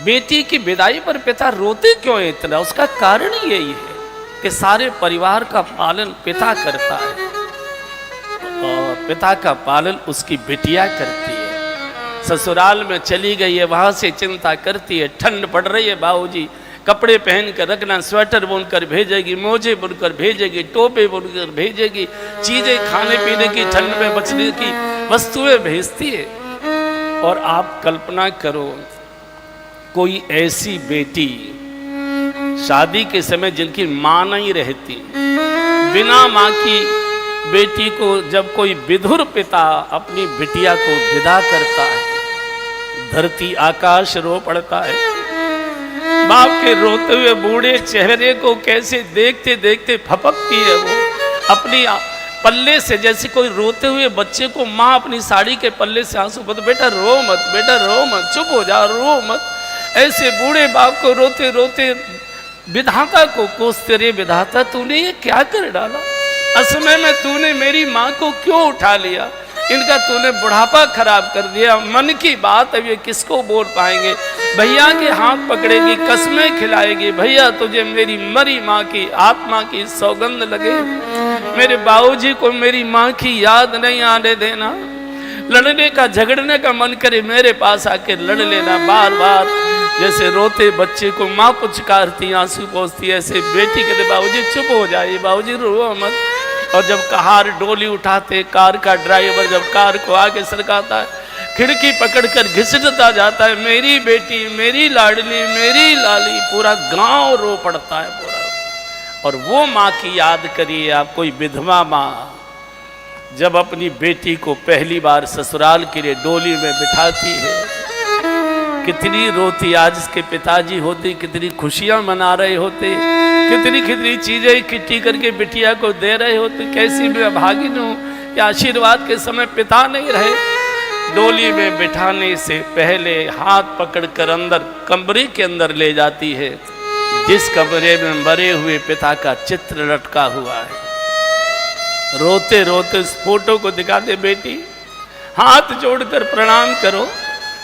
बेटी की विदाई पर पिता रोते क्यों है इतना? उसका कारण यही है कि सारे परिवार का पालन पिता करता है और पिता का पालन उसकी बिटिया करती है। ससुराल में चली गई है, वहां से चिंता करती है, ठंड पड़ रही है बाबूजी कपड़े पहन कर रखना, स्वेटर बुनकर भेजेगी, मोजे बुनकर भेजेगी, टोपे बुनकर भेजेगी, चीजें खाने पीने की, ठंड में बचने की वस्तुएं भेजती है। और आप कल्पना करो कोई ऐसी बेटी शादी के समय जिनकी मां नहीं रहती, बिना मां की बेटी को जब कोई विधुर पिता अपनी बिटिया को विदा करता है, धरती आकाश रो पड़ता है। बाप के रोते हुए बूढ़े चेहरे को कैसे देखते देखते फपकती है वो अपनी पल्ले से, जैसे कोई रोते हुए बच्चे को माँ अपनी साड़ी के पल्ले से आंसू बता, बेटा रो मत, बेटा रो मत, चुप हो जा, रो मत। ऐसे बूढ़े बाप को रोते रोते विधाता को कोसते, रे विधाता तूने ये क्या कर डाला, असमय में तूने मेरी माँ को क्यों उठा लिया, इनका तूने बुढ़ापा खराब कर दिया। मन की बात अब ये किसको बोल पाएंगे? भैया के हाथ पकड़ेगी, कसमें खिलाएगी, भैया तुझे मेरी मरी माँ की आत्मा की सौगंध लगे, मेरे बाबूजी को मेरी माँ की याद नहीं आने देना, लड़ने का झगड़ने का मन करे मेरे पास आके लड़ लेना। बार बार जैसे रोते बच्चे को माँ पुचकारती, आंसू पोंछती, ऐसे बेटी कहते बाबूजी चुप हो जाइए, बाबूजी रो मत। और जब कार डोली उठाते, कार का ड्राइवर जब कार को आगे सरकाता है, खिड़की पकड़कर घिसटता जाता है, मेरी बेटी, मेरी लाडली, मेरी लाली, पूरा गांव रो पड़ता है पूरा। और वो माँ की याद करिए आप, कोई विधवा माँ जब अपनी बेटी को पहली बार ससुराल के लिए डोली में बिठाती है, कितनी रोती। आज इसके पिताजी होते कितनी खुशियां मना रहे होते, कितनी कितनी चीजें इकट्ठी करके बिटिया को दे रहे होते। कैसी मैं भागिन हूँ कि आशीर्वाद के समय पिता नहीं रहे। डोली में बिठाने से पहले हाथ पकड़कर अंदर कमरे के अंदर ले जाती है, जिस कमरे में मरे हुए पिता का चित्र लटका हुआ है। रोते रोते उस फोटो को दिखाते, बेटी हाथ जोड़कर प्रणाम करो,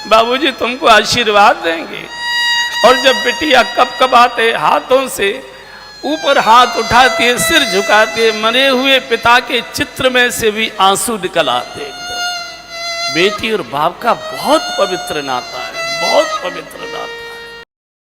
बाबूजी तुमको आशीर्वाद देंगे। और जब बिटिया कपकपाते हाथों से ऊपर हाथ उठाती है, सिर झुकाती है, मरे हुए पिता के चित्र में से भी आंसू निकल आते। बेटी और बाप का बहुत पवित्र नाता है, बहुत पवित्र नाता।